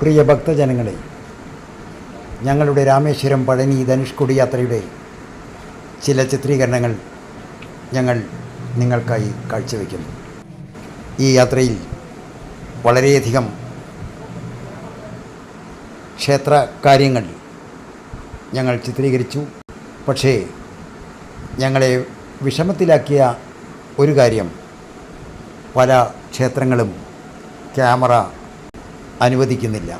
പ്രിയ ഭക്തജനങ്ങളെ, ഞങ്ങളുടെ രാമേശ്വരം പഴനി ധനുഷ്കോടി യാത്രയുടെ ചില ചിത്രീകരണങ്ങൾ ഞങ്ങൾ നിങ്ങൾക്കായി കാഴ്ചവെക്കുന്നു. ഈ യാത്രയിൽ വളരെയധികം ക്ഷേത്ര കാര്യങ്ങൾ ഞങ്ങൾ ചിത്രീകരിച്ചു. പക്ഷേ ഞങ്ങളെ വിഷമത്തിലാക്കിയ ഒരു കാര്യം, പല ക്ഷേത്രങ്ങളും ക്യാമറ അനുവദിക്കുന്നില്ല.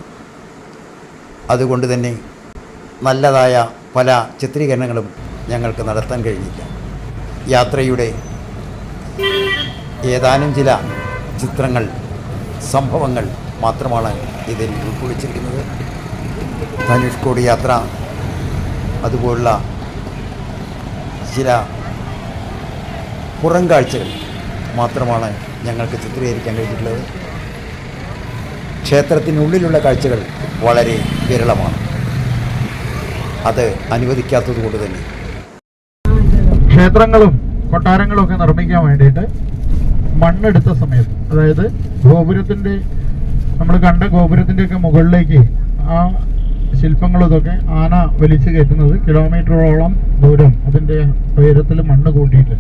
അതുകൊണ്ട് തന്നെ നല്ലതായ പല ചിത്രീകരണങ്ങളും ഞങ്ങൾക്ക് നടത്താൻ കഴിഞ്ഞില്ല. യാത്രയുടെ ഏതാനും ചില ചിത്രങ്ങൾ, സംഭവങ്ങൾ മാത്രമാണ് ഇതിൽ ഉൾക്കൊള്ളിച്ചിരിക്കുന്നത്. ധനുഷ്കോടി യാത്ര, അതുപോലുള്ള ചില പുറം കാഴ്ചകൾ മാത്രമാണ് ഞങ്ങൾക്ക് ചിത്രീകരിക്കാൻ കഴിഞ്ഞിട്ടുള്ളത്. ക്ഷേത്രത്തിനുള്ളിലുള്ള കാഴ്ചകൾ വളരെ വിരളമാണ്. അത് അനുവദിക്കാത്തതുകൊണ്ട് തന്നെ ക്ഷേത്രങ്ങളും കൊട്ടാരങ്ങളും ഒക്കെ നിർമ്മിക്കാൻ വേണ്ടിയിട്ട് മണ്ണെടുത്ത സമയത്ത്, അതായത് ഗോപുരത്തിൻ്റെ, നമ്മൾ കണ്ട ഗോപുരത്തിൻ്റെയൊക്കെ മുകളിലേക്ക് ആ ശില്പങ്ങളും ഇതൊക്കെ ആന വലിച്ചു കയറ്റുന്നത് കിലോമീറ്ററോളം ദൂരം അതിൻ്റെ ഉയരത്തിൽ മണ്ണ് കൂട്ടിയിട്ട്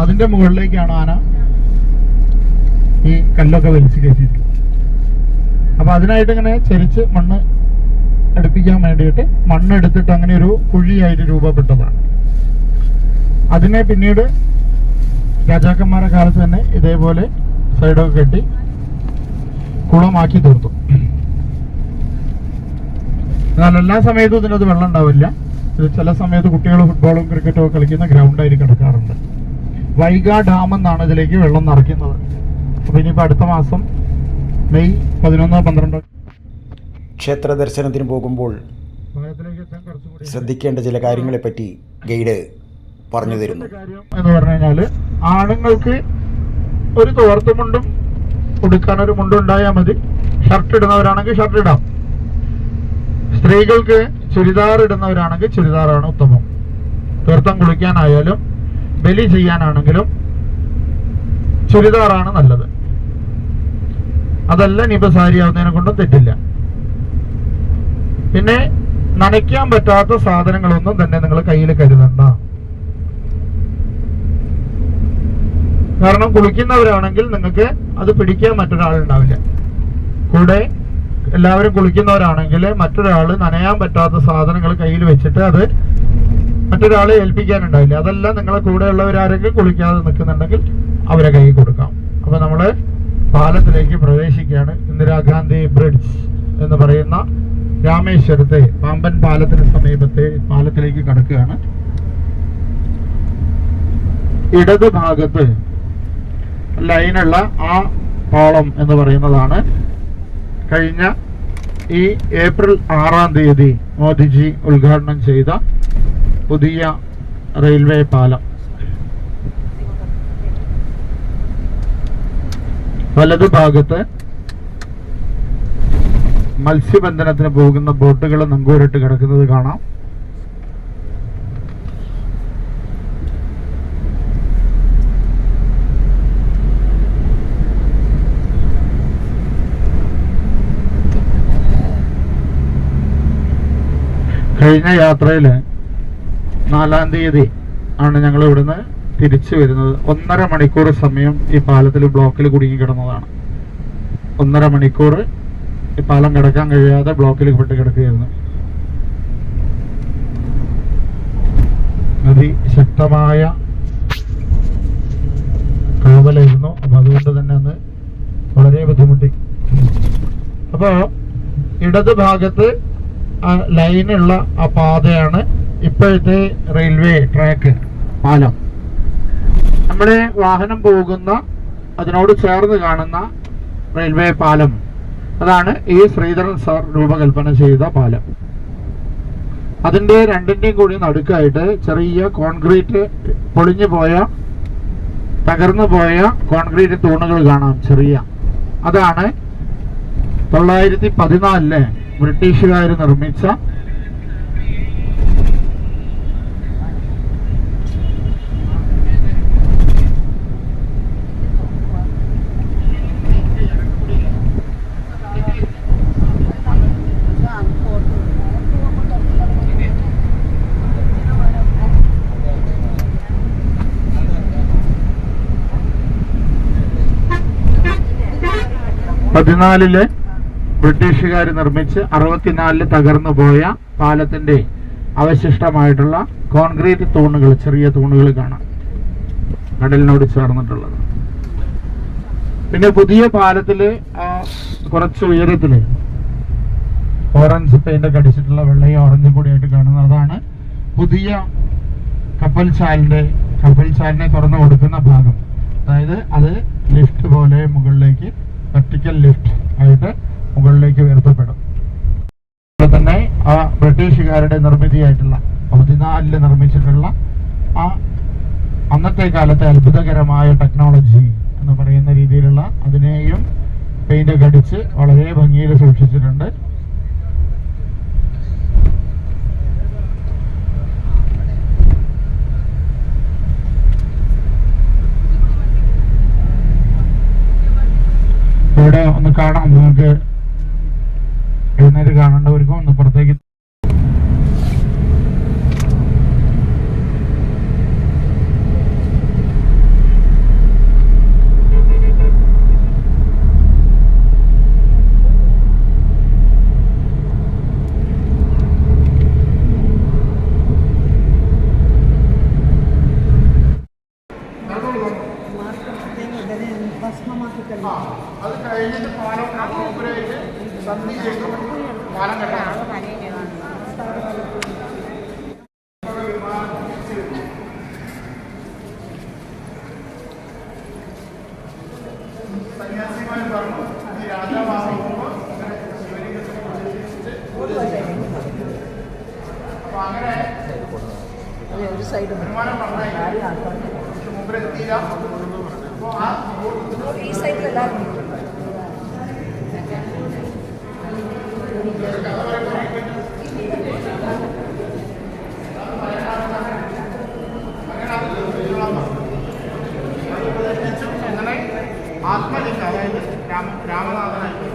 അതിൻ്റെ മുകളിലേക്കാണ് ആന ഈ കല്ലൊക്കെ വലിച്ചു കയറ്റിയിട്ടുള്ളത്. അപ്പോൾ അതിനായിട്ട് ഇങ്ങനെ ചരിച്ച് മണ്ണ് എടുപ്പിക്കാൻ വേണ്ടിയിട്ട് മണ്ണെടുത്തിട്ട് അങ്ങനെ ഒരു കുഴിയായിട്ട് രൂപപ്പെട്ടതാണ്. അതിനെ പിന്നീട് രാജാക്കന്മാരുടെ കാലത്ത് തന്നെ ഇതേപോലെ സൈഡൊക്കെ കെട്ടി കുളമാക്കി തീർത്തു. എന്നാൽ എല്ലാ സമയത്തും ഇതിനകത്ത് വെള്ളം ഉണ്ടാവില്ല. ഇത് ചില സമയത്ത് കുട്ടികൾ ഫുട്ബോളും ക്രിക്കറ്റും ഒക്കെ കളിക്കുന്ന ഗ്രൗണ്ടായിട്ട് കിടക്കാറുണ്ട്. വൈഗാ ഡാം എന്നാണ് ഇതിലേക്ക് വെള്ളം നിറയ്ക്കുന്നത്. അപ്പോൾ ഇനിയിപ്പോൾ അടുത്ത മാസം മെയ് 11-12 ക്ഷേത്ര ദർശനത്തിന് പോകുമ്പോൾ ശ്രദ്ധിക്കേണ്ട ചില കാര്യങ്ങളെപ്പറ്റി ഗൈഡ് പറഞ്ഞു തരുന്നു. എന്ന് പറഞ്ഞു കഴിഞ്ഞാൽ, ആണുങ്ങൾക്ക് ഒരു തോർത്തുമുണ്ടും ഉടുക്കാനൊരു മുണ്ടുണ്ടായാൽ മതി. ഷർട്ട് ഇടുന്നവരാണെങ്കിൽ ഷർട്ട് ഇടാം. സ്ത്രീകൾക്ക് ചുരിദാർ ഇടുന്നവരാണെങ്കിൽ ചുരിദാറാണ് ഉത്തമം. തീർത്ഥം കുളിക്കാനായാലും ബലി ചെയ്യാനാണെങ്കിലും ചുരിദാറാണ് നല്ലത്. അതല്ല ഇനിയിപ്പോൾ സാരി ആവുന്നതിനെ കൊണ്ടും തെറ്റില്ല. പിന്നെ നനയ്ക്കാൻ പറ്റാത്ത സാധനങ്ങളൊന്നും തന്നെ നിങ്ങൾ കയ്യിൽ കരുതണ്ട. കാരണം കുളിക്കുന്നവരാണെങ്കിൽ നിങ്ങൾക്ക് അത് പിടിക്കാൻ മറ്റൊരാളുണ്ടാവില്ല. കൂടെ എല്ലാവരും കുളിക്കുന്നവരാണെങ്കിൽ മറ്റൊരാൾ നനയാൻ പറ്റാത്ത സാധനങ്ങൾ കയ്യിൽ വെച്ചിട്ട് അത് മറ്റൊരാളെ ഏൽപ്പിക്കാനുണ്ടാവില്ല. അതെല്ലാം നിങ്ങളെ കൂടെയുള്ളവരാരെങ്കിലും കുളിക്കാതെ നിൽക്കുന്നുണ്ടെങ്കിൽ അവരെ കൈ കൊടുക്കാം. അപ്പൊ നമ്മള് പാലത്തിലേക്ക് പ്രവേശിക്കുകയാണ്. ഇന്ദിരാഗാന്ധി ബ്രിഡ്ജ് എന്ന് പറയുന്ന രാമേശ്വരത്തെ പാമ്പൻ പാലത്തിന് സമീപത്തെ പാലത്തിലേക്ക് കടക്കുകയാണ്. ഇടത് ഭാഗത്ത് ലൈനുള്ള ആ പാളം എന്ന് പറയുന്നതാണ് കഴിഞ്ഞ ഈ ഏപ്രിൽ 6-ാം തീയതി മോദിജി ഉദ്ഘാടനം ചെയ്ത പുതിയ റെയിൽവേ പാലം. വലതു ഭാഗത്ത് മത്സ്യബന്ധനത്തിന് പോകുന്ന ബോട്ടുകൾ നങ്കൂരിട്ട് കിടക്കുന്നത് കാണാം. കഴിഞ്ഞ യാത്രയില് 4-ാം തീയതി ആണ് ഞങ്ങൾ ഇവിടുന്ന് തിരിച്ചു വരുന്നത്. 1.5 മണിക്കൂർ സമയം ഈ പാലത്തിൽ ബ്ലോക്കിൽ കുടുങ്ങി കിടന്നതാണ്. 1.5 മണിക്കൂർ ഈ പാലം കിടക്കാൻ കഴിയാതെ ബ്ലോക്കിൽ പെട്ട് കിടക്കുകയായിരുന്നു. അതിശക്തമായ കാവലായിരുന്നു. അപ്പൊ അതുകൊണ്ട് തന്നെ അന്ന് വളരെ ബുദ്ധിമുട്ടി. അപ്പോ ഇടത് ഭാഗത്ത് ലൈനുള്ള ആ പാതയാണ് ഇപ്പോഴത്തെ റെയിൽവേ ട്രാക്ക് പാലം. നമ്മുടെ വാഹനം പോകുന്ന അതിനോട് ചേർന്ന് കാണുന്ന റെയിൽവേ പാലം, അതാണ് ഈ ശ്രീധരൻ സാർ രൂപകൽപ്പന ചെയ്ത പാലം. അതിന്റെ രണ്ടിന്റെയും കൂടി നടുക്കായിട്ട് ചെറിയ കോൺക്രീറ്റ് പൊളിഞ്ഞു പോയ, തകർന്നു പോയ കോൺക്രീറ്റ് തൂണുകൾ കാണാം. ചെറിയ, അതാണ് 914 ബ്രിട്ടീഷുകാർ നിർമ്മിച്ച 14 ബ്രിട്ടീഷുകാർ നിർമ്മിച്ച് 64 തകർന്നു പോയ പാലത്തിന്റെ അവശിഷ്ടമായിട്ടുള്ള കോൺക്രീറ്റ് തൂണുകൾ, ചെറിയ തൂണുകൾ കാണാം, കടലിനോട് ചേർന്നിട്ടുള്ളത്. പിന്നെ പുതിയ പാലത്തില് കുറച്ച് ഉയരത്തില് ഓറഞ്ച് പെയിന്റ് ഒക്കെ അടിച്ചിട്ടുള്ള വെള്ളയും ഓറഞ്ചും കൂടിയായിട്ട് കാണുന്നത് അതാണ് പുതിയ കപ്പൽശാലിനെ തുറന്നു കൊടുക്കുന്ന ഭാഗം. അതായത് അത് ലിഫ്റ്റ് പോലെ മുകളിലേക്ക്, വെർട്ടിക്കൽ ലിഫ്റ്റ് ആയിട്ട് മുകളിലേക്ക് ഉയർത്തപ്പെടും. അതുപോലെ തന്നെ ആ ബ്രിട്ടീഷുകാരുടെ നിർമ്മിതിയായിട്ടുള്ള 14 നിർമ്മിച്ചിട്ടുള്ള ആ അന്നത്തെ കാലത്തെ അത്ഭുതകരമായ ടെക്നോളജി എന്ന് പറയുന്ന രീതിയിലുള്ള അതിനെയും പെയിന്റ് ഒക്കെ അടിച്ച് വളരെ ഭംഗിയിൽ സൂക്ഷിച്ചിട്ടുണ്ട്. ഇവിടെ ഒന്ന് കാണാം, നിങ്ങൾക്ക് എഴുന്നേറ്റ് കാണേണ്ടവർക്കും ഒന്ന് പുറത്തേക്ക്. അത് കഴിഞ്ഞിട്ട് പാലം പാലം കെട്ടാണ്. സന്യാസിമാർ പറഞ്ഞു ഈ രാജാവാകുമ്പോൾ അപ്പൊ അങ്ങനെ ഒരു സൈഡ് തീരുമാനം പറഞ്ഞാൽ മുമ്പിലെത്തിയില്ല. അപ്പോൾ ആ ഈ സൈഡിലെല്ലാവരും ആത്മലിംഗം, അതായത് രാമനാഥനായിട്ട്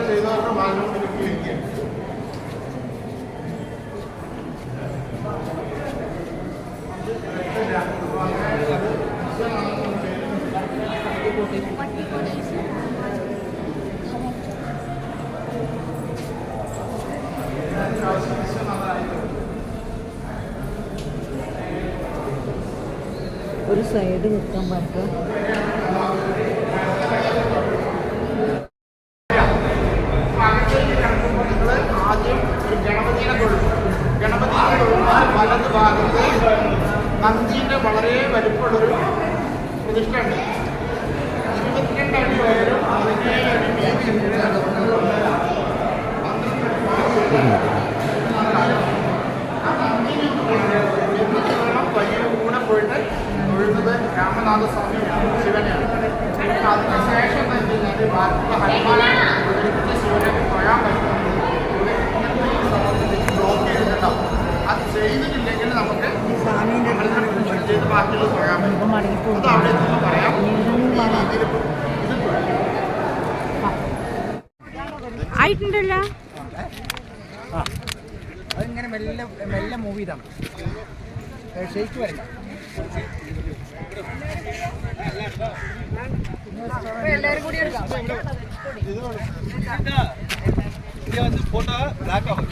ചെയ്തവരുടെ ഭാഗം ഇരിക്കുകയാണ്. ഒരു സൈഡ് നിൽക്കാൻ പറ്റും. വലത് ഭാഗത്ത് നന്ദിയുടെ വളരെ വലിപ്പമുള്ളൊരു പ്രതിഷ്ഠ ഉണ്ട്. 22 അടി ഉയരം, 17 അടി വീതിയുണ്ട്. വലിയ കൂടെ പോയിട്ട് തൊഴുന്നത് രാമനാഥസ്വാമിയാണ്, ശിവനെയാണ്. അതിന് ശേഷം എന്താ വെച്ച് കഴിഞ്ഞാൽ ബാക്കിയുള്ള ഹനുമാനാണ് ശിവനെ തൊഴാൻ പറ്റുന്നത്. ബ്ലോക്ക് ചെയ്തിട്ടുണ്ടാവും. അത് ചെയ്തിട്ടില്ലെങ്കിൽ നമുക്ക് ചെയ്ത് ബാക്കിയുള്ളത് തൊഴാൻ പറ്റും. അത് അവിടെ നിന്ന് പറയാം. ആയിട്ടുണ്ടല്ലോ. അതിങ്ങനെ മെല്ലെ മെല്ലെ മൂവ് ചെയ്താണ്, ഷെയ്ക്ക് വരണ്ട. എല്ലാവരും കൂടി എടുക്കാം. ഫോട്ടോ ബ്ലാക്ക് ആവും.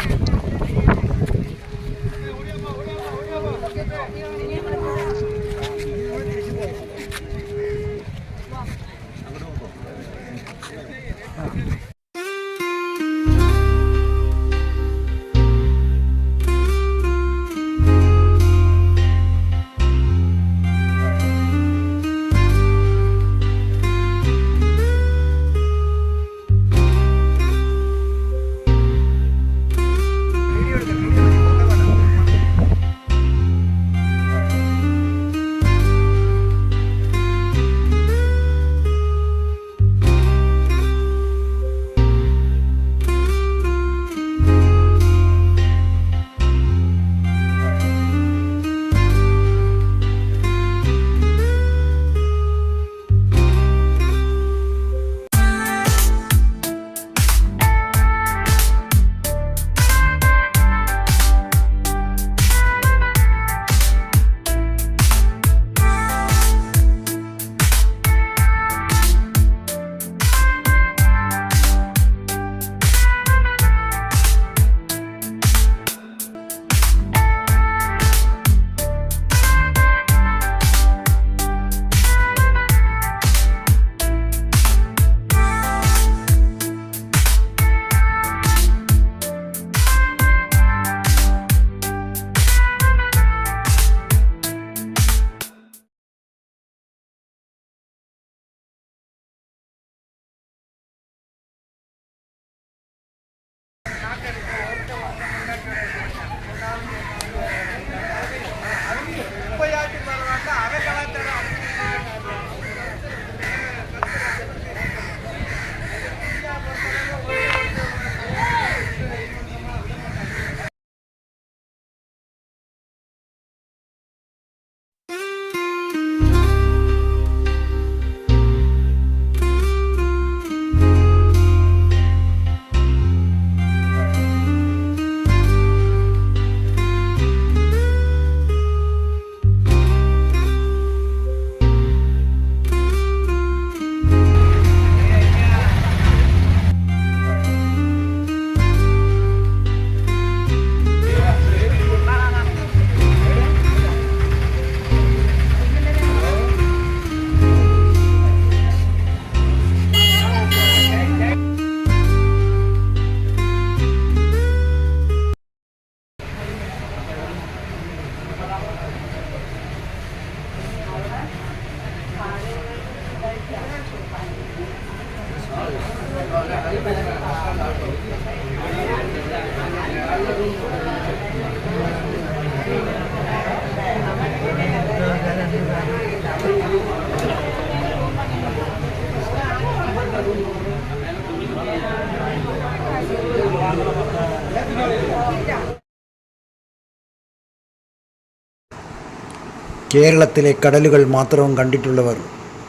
കേരളത്തിലെ കടലുകൾ മാത്രം കണ്ടിട്ടുള്ളവർ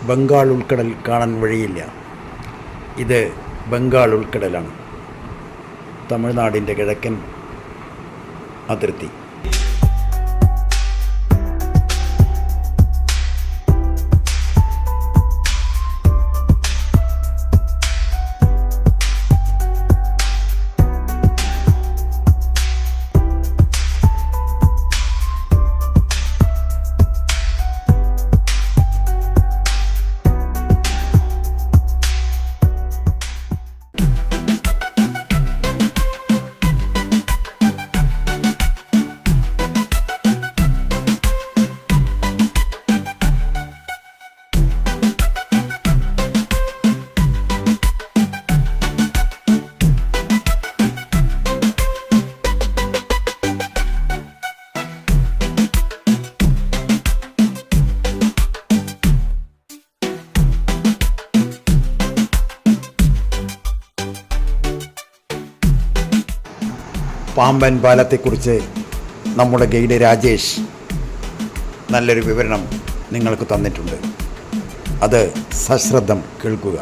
ബംഗാൾ ഉൾക്കടൽ കാണാൻ വഴിയില്ല. ഇത് ബംഗാൾ ഉൾക്കടലാണ്, തമിഴ്നാടിൻ്റെ കിഴക്കൻ അതിർത്തി. പാമ്പൻ പാലത്തെക്കുറിച്ച് നമ്മുടെ ഗൈഡ് രാജേഷ് നല്ലൊരു വിവരണം നിങ്ങൾക്ക് തന്നിട്ടുണ്ട്. അത് സശ്രദ്ധം കേൾക്കുക.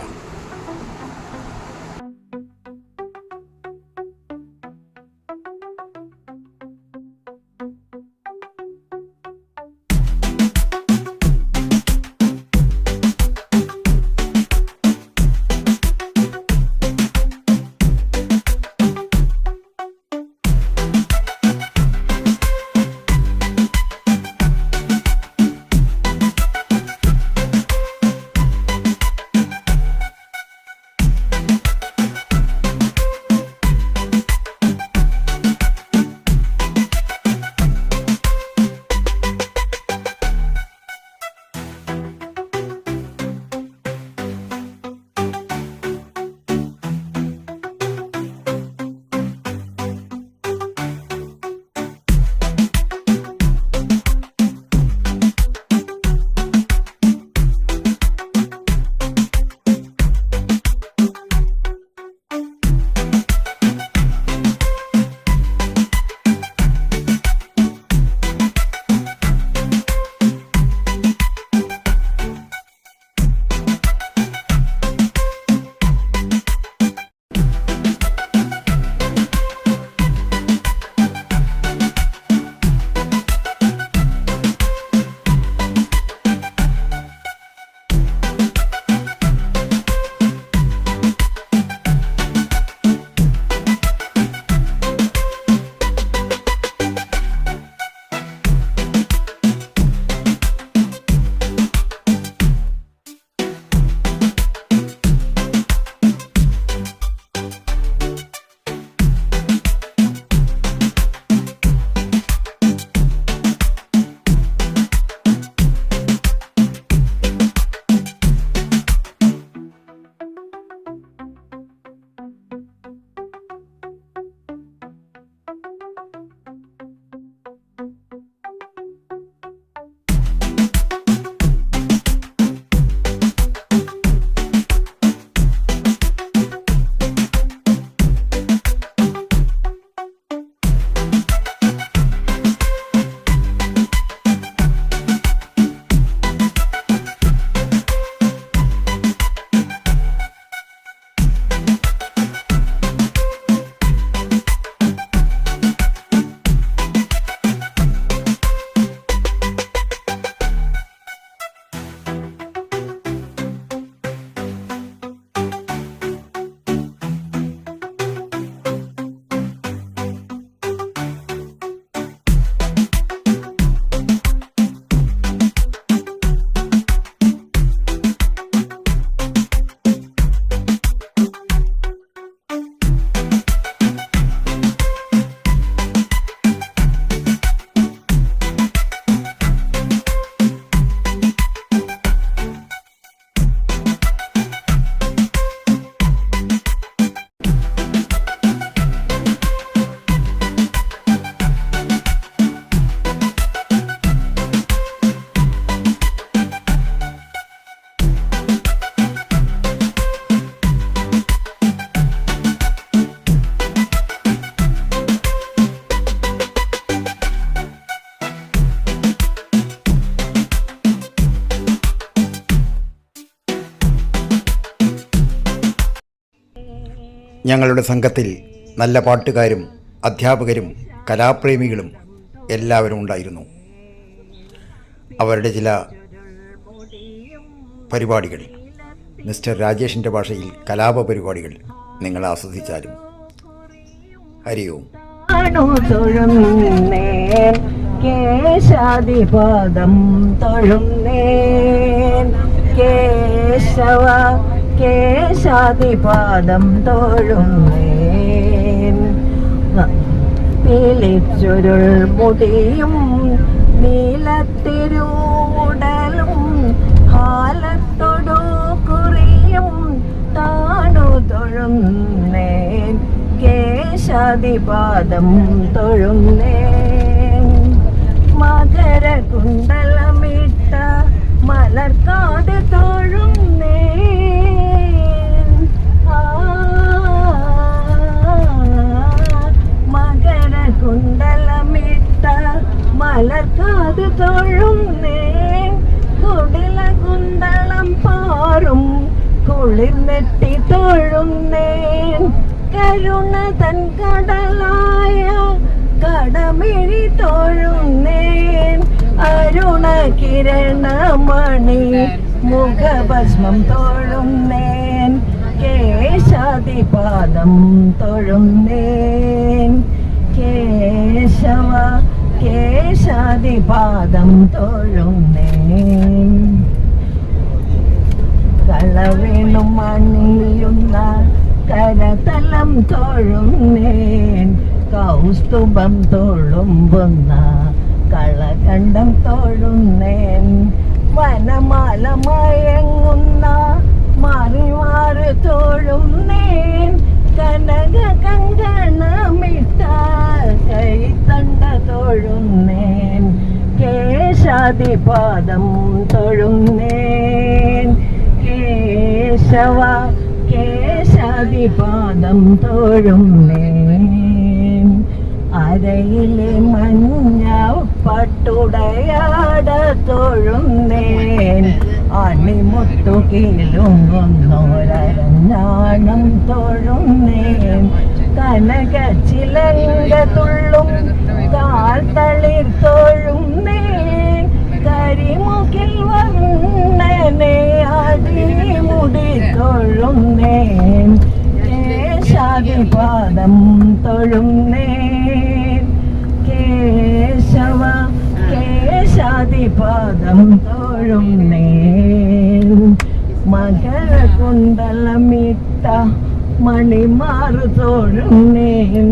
ഞങ്ങളുടെ സംഘത്തിൽ നല്ല പാട്ടുകാരും അധ്യാപകരും കലാപ്രേമികളും എല്ലാവരും ഉണ്ടായിരുന്നു. അവരുടെ ചില പരിപാടികൾ, മിസ്റ്റർ രാജേഷിൻ്റെ ഭാഷയിൽ കലാപ പരിപാടികൾ നിങ്ങൾ ആസ്വദിച്ചാലും. ഹരി ഓം. കേശാദിപാദം തൊഴുന്നേൻ കേശവ കേശാദിപാദം തൊഴുന്നേൻ. പിളിച്ചൊരുൾ മുടിയും നീലത്തിരൂടലും ഹാലത്തൊടു കുറിയും താണു തൊഴുന്നേൻ കേശാദിപാദം തൊഴുന്നേൻ. മകരകുണ്ടലമിട്ട മലർക്കാട് തൊഴുന്നേൻ. മകരകുണ്ടലമിട്ട മലർക്കാട് തൊഴുന്നേൻ. കുടില കുന്തളം പാറും കുളിർനെട്ടി തൊഴുന്നേൻ. കരുണ തൻ കടലായ കടമിഴി തൊഴുന്നേൻ. അരുണ കിരണമണി മുഖഭസ്മം തൊഴുന്നേൻ. കേശാദിപാദം തൊഴുന്നേൻ. കേശവ കേശാദിപാദം തൊഴുന്നേൻ. കളവേണും അണിയുന്ന കരതലം തൊഴുന്നേൻ. കൗസ്തുഭം തൊഴുമ്പുന്ന കളകണ്ഠം തൊഴുന്നേൻ. വനമാല മയങ്ങുന്ന മാറിമാറ് തൊഴുന്നേൻ. കനക കങ്കണമിട്ട കൈത്തണ്ട തൊഴുന്നേൻ. കേശാദിപാദം തൊഴുന്നേൻ. കേശവ കേശാദിപാദം തൊഴുന്നേൻ. അരയിലെ മഞ്ഞ പട്ടുടയാട തൊഴുന്നേൻ. അണിമുത്തു കീഴുങ്ങുന്നോരഞ്ഞാണം തൊഴുന്നേൻ. കനക ചിലങ്ക തുള്ളും കാൽ തളിർ തൊഴുന്നേൻ. കരിമുകിൽ വന്നനെ അടിമുടി തൊഴുന്നേൻ. കേശാദിപാദം തൊഴുന്നേൻ. കേശവ കേശാദിപാദം തൊഴുന്നേൻ. മകരകുണ്ടലമിട്ട മണിമാറ് തൊഴുന്നേൻ.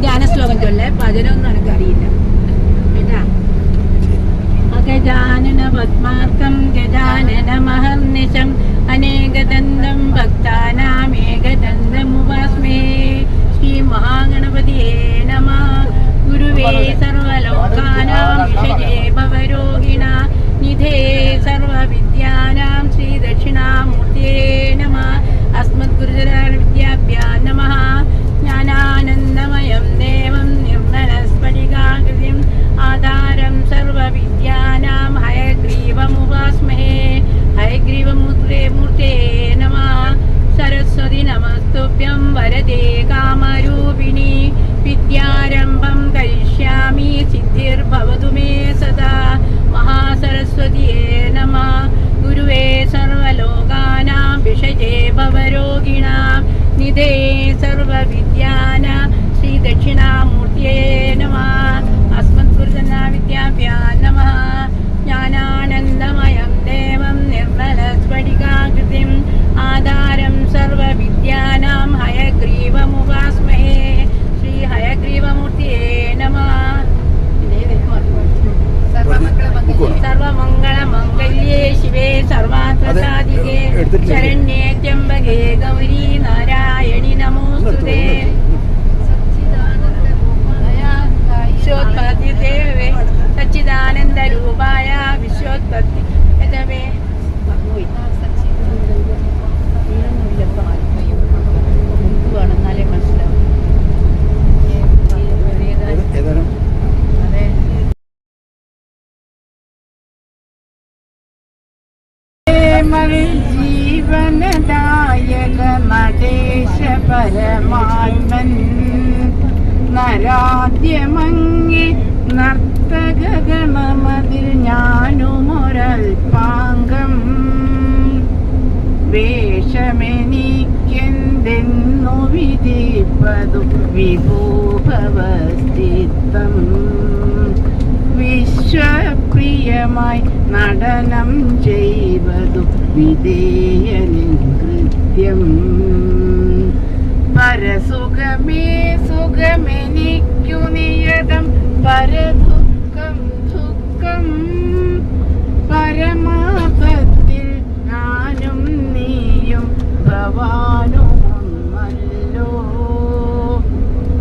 ധ്യാന ശ്ലോകം ചൊല്ലേ, ഭജനൊന്നും എനിക്ക് അറിയില്ല കേട്ടാ. ഗജാനന പദ്മാർക്കം ഗജാനന മഹർനിശം അനേകദന്തം ഭക്താനാമേകദന്തമുപാസ്മേ. ശ്രീ മഹാഗണപതിയേ നമഃ. ഗുരുവേ സർവലോകാനാം വിഷജേ ഭവരോഗിണ നിധേ സർവവിദ്യാനാം ശ്രീ ദക്ഷിണാമൂർത്തിയേ നമഃ. അസ്മദ്ഗുരുജനാ വിദ്യാഭ്യാ നമഃ. ജ്ഞാനാനന്ദമയം ദേവം നിർമ്മലസ്ഫടികാകൃതിം ആധാരം സർവവിദ്യാനാം ഹയഗ്രീവമുപാസ്മഹേ. ഹയഗ്രീവമൂർത്തേ നമഃ. സരസ്വതി നമസ്തുഭ്യം വരദേ കാമരൂപിണി. വിദ്യാരംഭം കരിഷ്യാമി സിദ്ധിർഭവതു മേ സദാ. മഹാസരസ്വതിയേ നമഃ. ഗുരുവേ സർവലോകാനാം വിഷജേ ഭവരോഗിണാം നിധേ സർവവിദ്യാനാം ശ്രീ ദക്ഷിണാമൂർത്തിയേ നമഃ. അസ്മദ്ഗുരുജനാ വിദ്യാഭ്യാ നമഃ. ജ്ഞാനാനന്ദമയം ദേവം നിർമ്മലസ്ഫടികാകൃതിം ആധാരം സർവവിദ്യാനാം ഹയഗ്രീവമുപാസ്മഹേ. ശ്രീ ഹയഗ്രീവമൂർത്തിയേ നമഃ. സർവമംഗളമംഗല്യേ ശിവേ സർവാർത്ഥസാധികേ ശരണ്യേ ത്ര്യംബകേ ഗൗരി നാരായണി നമോസ്തുതേ. വിശ്വോത്പത്തിദേവേ സച്ചിദാനന്ദരൂപായ വിശ്വോത്പത്തി പരമാത്മൻ നരാദ്യമങ്ങി നർത്തകഗണമതിൽ ഞാനുമൊരൽപാംഗം വേഷമെനിക്കെന്തെന്നു വിധിപ്പതു വിഭൂഭവസ്ഥിതം വിശ്വപ്രിയമായി നടനം ചെയ്വതു വിധേയനിൻ കൃത്യം പരസുഖമേ സുഖമെനിക്കു നിയതം പരദുഃഖം ദുഃഖം പരമാർത്ഥത്തിൽ ഞാനും നീയും ഭവാനുമൊന്നല്ലോ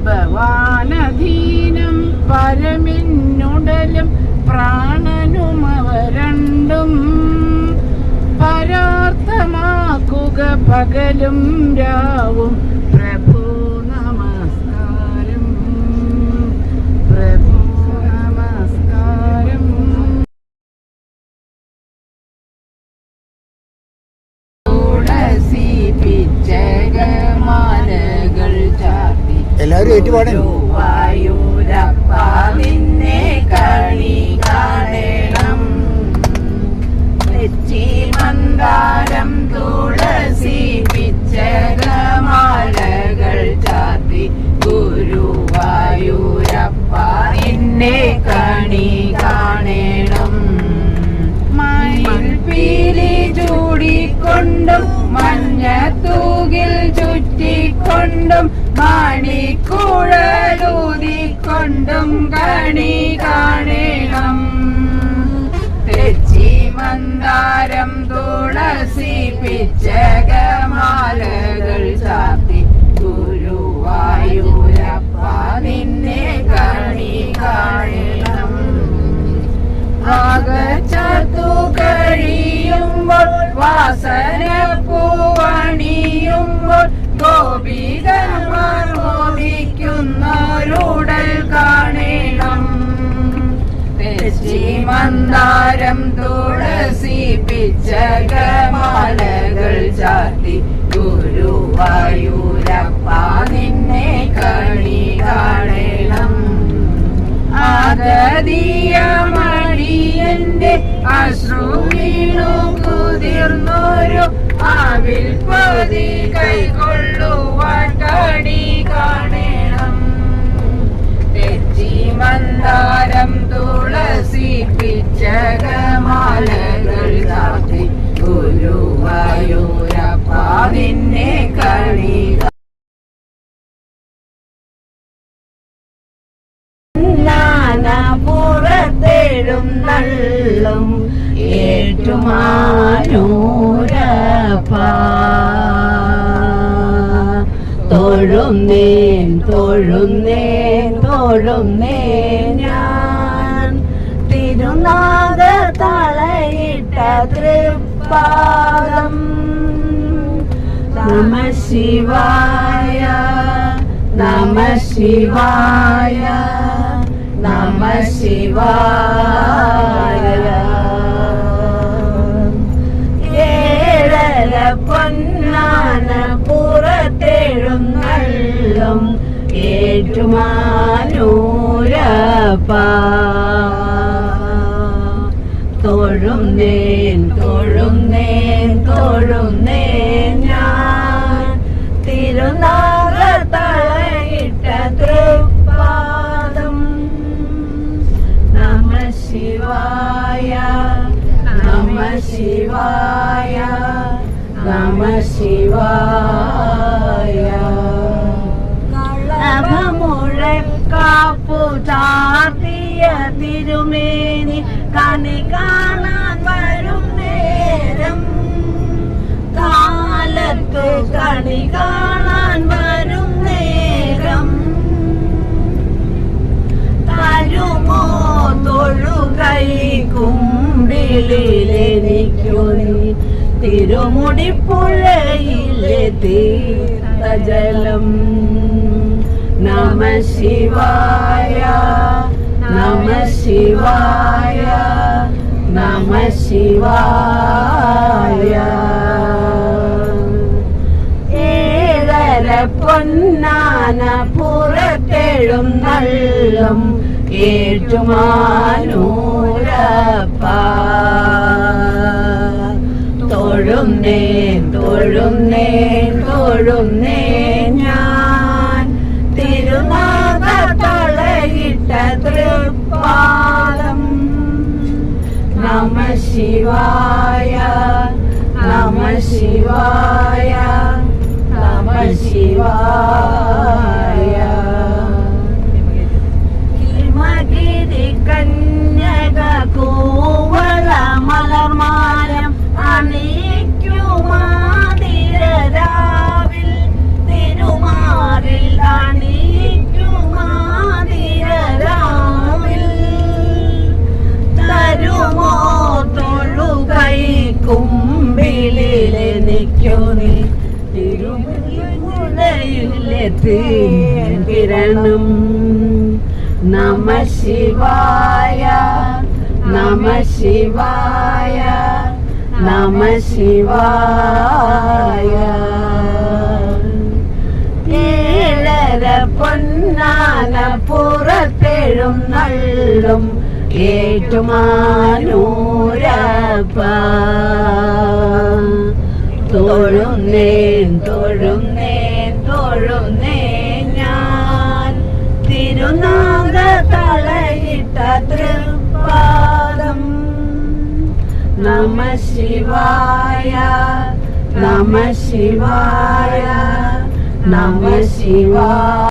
ഭവാനധീനം പരമിന്നുടലും പ്രാണനുമവ രണ്ടും പരാർത്ഥമാക്കുക പകലും രാവും പ്രഭു നമസ്കാരം പ്രഭു നമസ്കാരം തുളസി പിച്ചകമാലകൾ ചാർത്തി എല്ലാവരും ഏറ്റുപാടൻ. വായൂരപ്പ നിന്നെ കണി കാണണം തെച്ചി മന്ദാരം തുളസി പിച്ചകമാലകൾ ചാർത്തി ഗുരുവായൂരപ്പ നിന്നെ കണി കാണണം മയിൽ പീലി ചൂടിക്കൊണ്ടും മഞ്ഞത്തൂകിൽ ചുറ്റിക്കൊണ്ടും മണിക്കുഴലൂതിക്കൊണ്ടും കണി കാണണം തെച്ചി മന്ദാരം തുളസി പിച്ചകമാലകൾ ചാർത്തി ഗുരുവായൂരപ്പ നിന്നെ കണി കാണണം ആകച്ചത്തു കഴിയുമ്പോൾ വാസന പൂവണിയുമ്പോൾ ഗോപികമാർ മോദിക്കുന്നൊരുടൽ കാണണം തെച്ചി മന്ദാരം തുളസി പിച്ചകമാലകൾ ചാർത്തി ഗുരുവായൂരപ്പ നിന്നെ കണി കാണണം ആഗതീയമടിയന്റെ അശ്രു വീണു കുതിർന്നൊരു ആവിൽ പതി കൈകൊള്ളുവാൻ കണി കാണണം തെച്ചി മന്ദാരം തുളസി പിച്ചകമാലകൾ ചാർത്തി ഗുരുവായൂരപ്പ നിന്നെ കണി പുറത്തേഴും നള്ളും ഏറ്റുമാനൂരപ്പ തൊഴുന്നേൻ തൊഴുന്നേൻ തൊഴുന്നേൻ ഞാൻ തിരുനാഗ തളയിട്ട തൃപ്പാദം നമ ശിവായ നമ ശിവായ നമ ശിവായ ഏഴര പൊന്നാന പുറത്തെഴുന്നള്ളും ഏറ്റുമാനൂരപ്പ തൊഴുന്നേൻ തൊഴുന്നേൻ തൊഴുന്നേൻ ഞാൻ തിരുനാഗ തളയിട്ട തൃപ്പാദം നമ ശിവായ നമ ശിവായ നമ ശിവായ കളഭമുഴക്കാപ്പു ചാർത്തിയ തിരുമേനി കണി കാണാൻ വരും നേരം കാലത്തു കണി കാണാൻ വരും നേരം തരുമോ തൊഴുകൈ കുമ്പിളിലെനിക്കു നീ തിരുമുടിപ്പുഴയിലെ തീർത്ഥജലം നമ ശിവായ നമ ശിവായ നമ ശിവായ ഏഴര പൊന്നാന പുറത്തെഴുന്നള്ളും ഏറ്റുമാനൂരപ്പ. തൊഴുന്നേൻ തൊഴുന്നേൻ തൊഴുന്നേൻ ഞാൻ തിരുനാഥ തളയിട്ട തൃപ്പാദം. നമ ശിവായ നമ ശിവായ നമ ശിവായ. ഹിമഗിരി കന്യക കൂവള മലർമാലം അണിയിക്കുമാതിരരാവിൽ തിരുമാറിൽ അണിയിക്കുമാതിരരാവിൽ തരുമോ തൊഴുകൈ കുമ്പിളിലെനിക്കു നീ തിരുമുലയിലെത്തിരണം. നമ ശിവായ നമ ശിവായ നമ ശിവായ. ഏഴര പൊന്നാന പുറത്തെഴുന്നള്ളും ഏറ്റുമാനൂരപ്പ. തൊഴുന്നേൻ തൊഴുന്നേൻ തൊഴുന്നേൻ ഞാൻ തിരുനാഥ തളയിട്ട തൃപ്പാദം. നമ ശിവായ നമ ശിവായ നമ ശിവായ.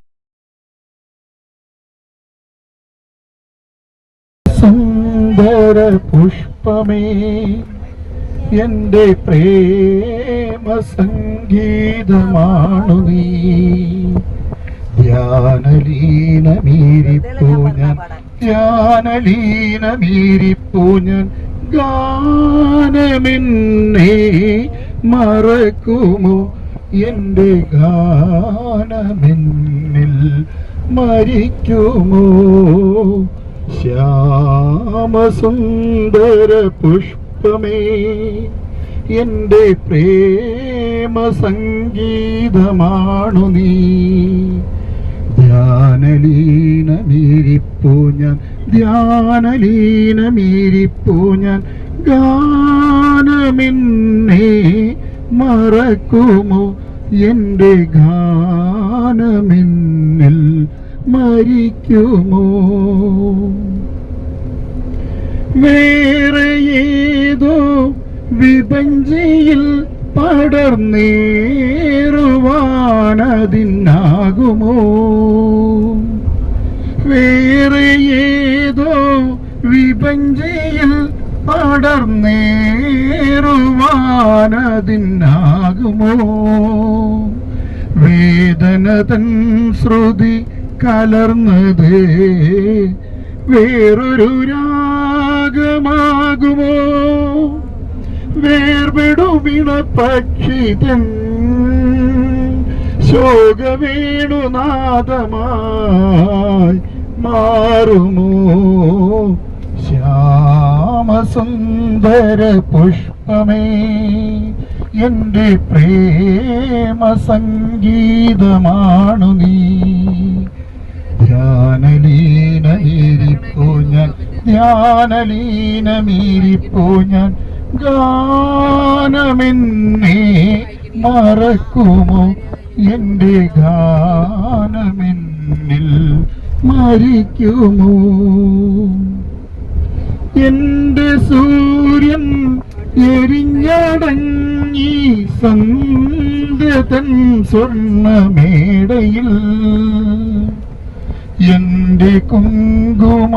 സുന്ദര പുഷ്പമേ എന്റെ പ്രേമ സംഗീതമാണു നീ. ധ്യാനലീനമീരിപ്പൂ ഞാൻ ധ്യാനലീനമീരിപ്പൂ ഞാൻ ഗാനമെന്നെ മറക്കുമോ എന്റെ ഗാനമെന്നിൽ മരിക്കുമോ. ശ്യാമസുന്ദര പുഷ്പമേ എന്റെ പ്രേമ സംഗീതമാണു നീ. ധ്യാനലീനമീരിപ്പൂ ഞാൻ ധ്യാനലീനമീരിപ്പൂ ഞാൻ ഗാനമെന്നെ മറക്കുമോ എന്റെ ഗാനമെന്നിൽ മരിക്കുമോ. വേറെ ഏതോ വിഭജിയിൽ പടർന്നേറുവാനതിനാകുമോ. വേറെ ഏതോ വിഭജിയിൽ പടർന്നേറുവാനതിനാകുമോ. വേദന തൻ ശ്രുതി കലർന്നത് വേറൊരു രാഗമാകുമോ. വേർപെടുമിണ പക്ഷിതൻ ശോകവേണുനാദമായി മാറുമോ. ശ്യാമസുന്ദര പുഷ്പമേ എന്റെ പ്രേമ സംഗീതമാണു നീ. ധ്യാനലീനമീരിപ്പൂ ഞാൻ ധ്യാനലീനമീരിപ്പൂ ഞാൻ ഗാനമെന്നെ മറക്കുമോ എന്റെ ഗാനമെന്നിൽ മരിക്കുമോ. എന്റെ സൂര്യൻ എരിഞ്ഞടങ്ങി സന്ധ്യതൻ സ്വർണ്ണമേടയിൽ എന്റെ കുങ്കുമപ്പാടമാകവേ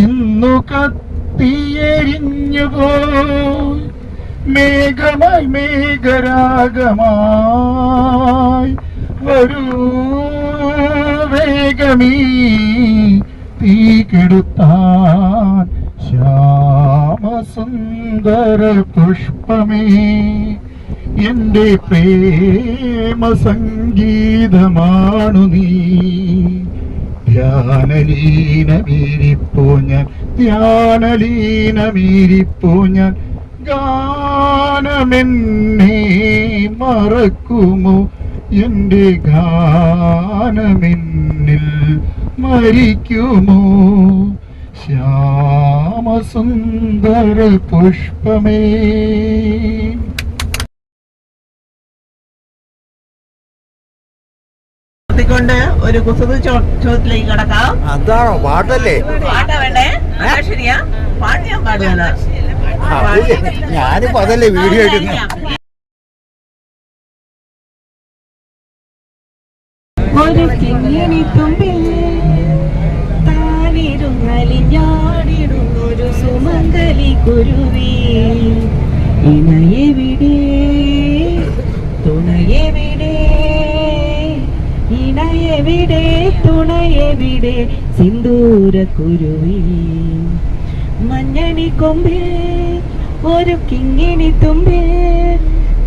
ഇന്നു കത്തിയെരിഞ്ഞു പോയി. മേഘമായി മേഘരാഗമായി വരൂ വേഗമീ തീ കെടുത്താൻ. ശ്യാമസുന്ദര പുഷ്പമേ എന്റെ പ്രേമ സംഗീതമാണു നീ. ധ്യാനലീനമീരിപ്പൂ ഞാൻ ധ്യാനലീനമീരിപ്പൂ ഞാൻ ഗാനമെന്നെ ഗാനമെന്നെ മറക്കുമോ എൻ്റെ ഗാനമെന്നിൽ മരിക്കുമോ ശ്യാമസുന്ദര പുഷ്പമേ. കൊണ്ട് ഒരു കുസൃതി ചോദ്യത്തിലേക്ക് കടക്കാം. അതാണോ പാട്ടല്ലേ? പാട്ടാ വേണ്ടേ? ശരിയാ, പാട്ട് ഞാൻ പാടുകയാണ്. ഞാനിപ്പോ അതല്ലേ വീഡിയോ എടുക്കുന്നത്. ഒരു കിങ്ങിണി തുമ്പിൽ താനിരുന്നലിഞ്ഞാടിടുന്നൊരു സുമംഗലി കുരുവി ഇണയെവിടെ തുണയെവിടെ ഇണയെവിടെ തുണയെവിടെ സിന്ദൂര കുരുവി മഞ്ഞണി കൊമ്പിൽ ഒരു കിങ്ങിണി തുമ്പിൽ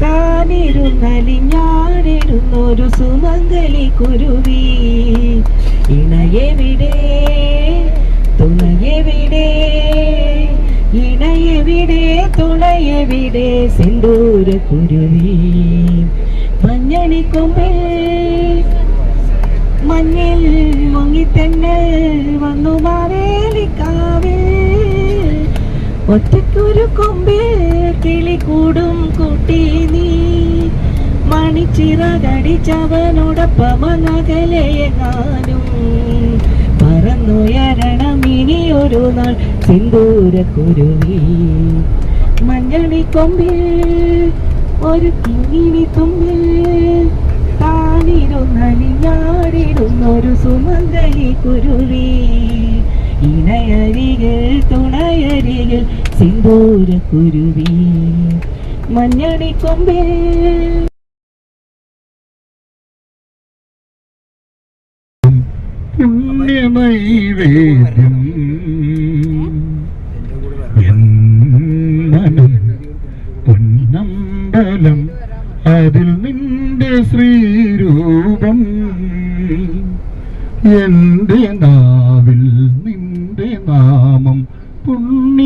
താനിരുന്നലിഞ്ഞാടിടുന്നൊരു സുമംഗലി കുരുവി ഇണയെവിടെ തുണയെവിടെ ഇണയെവിടെ തുണയെവിടെ സിന്ദൂര കുരുവി മഞ്ഞണി കൊമ്പിൽ മഞ്ഞിൽ മുങ്ങിത്തെന്നൽ വന്നു മാവേലിക്കാവിൽ ഒറ്റയ്ക്കൊരു കൊമ്പിൽ കിളിക്കൂടും കൂട്ടി നീ മണിച്ചിറകടിച്ചവനോടൊപ്പമകലെയെങ്ങാനും പറന്നുയരണം ഇനിയൊരു നാൾ സിന്ദൂര കുരുവി മഞ്ഞണി കൊമ്പിൽ ഒരു കിങ്ങിണി തുമ്പിൽ താനിരുന്നലിഞ്ഞാടിടുന്നൊരു സുമംഗലി കുരുവി ഇണയരികിൽ തുണയരികിൽ സിന്ദൂര കുരുവി മഞ്ഞണി കൊമ്പിൽ. പുണ്യനൈവേദ്യം മനം പൊന്നമ്പലം അതിൽ നിന്റെ ശ്രീരൂപം എന്റെ നാവിൽ നിന്റെ നാമം പുണ്യനൈവേദ്യം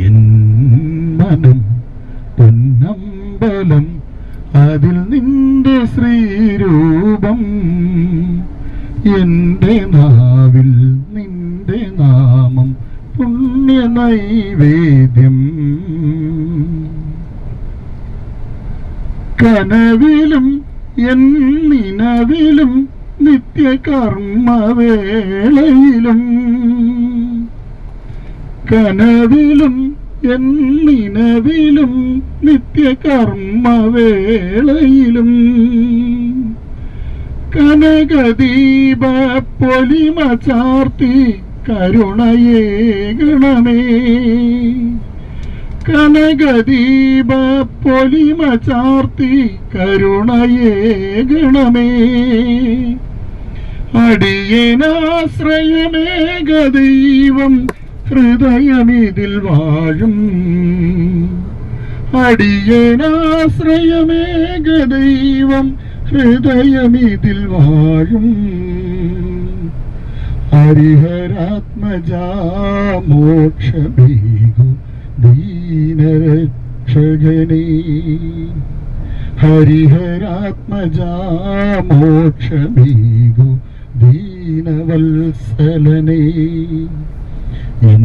എൻ മനം പൊന്നമ്പലം അതിൽ നിന്റെ ശ്രീരൂപം എന്റെ നാവിൽ നിന്റെ നാമം പുണ്യനൈവേദ്യം കനവിലും എന്നിനവിലും നിത്യകർമ്മവേളയിലും കനവിലും എന്നിനവിലും നിത്യകർമ്മവേളയിലും കനകദീപ പൊലിമ ചാർത്തി കരുണയേകണമേ കനകദീപ പൊലിമ ചാർത്തി കരുണയേകണമേ അടിയനാശ്രയമേകദൈവം ഹൃദയമിതിൽ വാഴും അടിയനാശ്രയമേകദൈവം ഹൃദയമിതിൽ വാഴും ഹരിഹരാത്മജാ മോക്ഷമേകു ദീനരക്ഷകനേ ഹരിഹരാത്മജാ മോക്ഷമേകു ദീനവത്സലനേ എൻ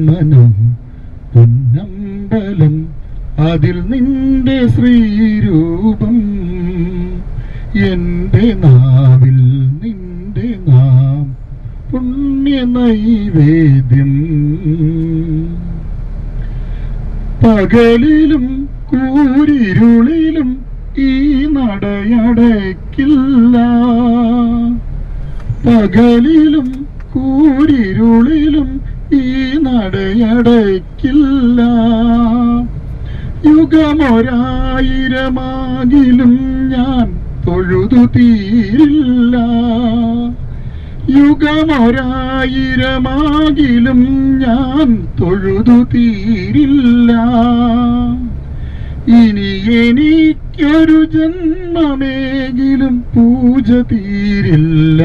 മനം പൊന്നമ്പലം അതിൽ നിന്റെ ശ്രീരൂപം എന്റെ നാവിൽ നിന്റെ നാം പുണ്യനൈവേദ്യം പകലിലും കൂരിരുളിലും ഈ നടയടയ്ക്കില്ല പകലിലും കൂരിരുളിലും ഈ നടയടയ്ക്കില്ല യുഗമൊരായിരമാകിലും ഞാൻ തൊഴുതു തീരില്ല യുഗമൊരായിരമാകിലും ഞാൻ തൊഴുതു തീരില്ല ഇനി എനിക്കൊരു ജന്മമേകിലും പൂജ തീരില്ല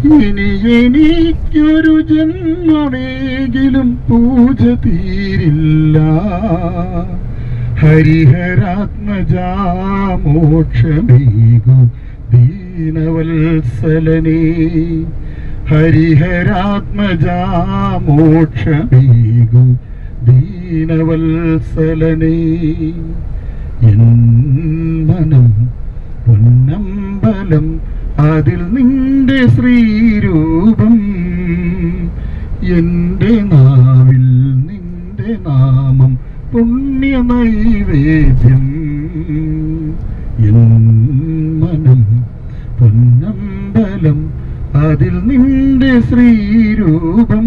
ഇനി എനിക്കൊരു ജന്മമെങ്കിലും പൂജ തീരില്ല ഹരിഹരാത്മജാമോക്ഷമേകു ദീനവത്സലനേ ഹരിഹരാത്മജാമോക്ഷമേകു ദീനവത്സലനേ എൻ മനം പൊന്നമ്പലം അതിൽ നിന്റെ ശ്രീരൂപം എന്റെ നാവിൽ നിന്റെ നാമം പുണ്യ നൈവേദ്യം എൻ മനം പൊന്നമ്പലം അതിൽ നിന്റെ ശ്രീരൂപം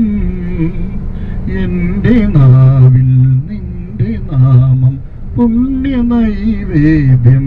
എന്റെ നാവിൽ നിന്റെ നാമം പുണ്യ നൈവേദ്യം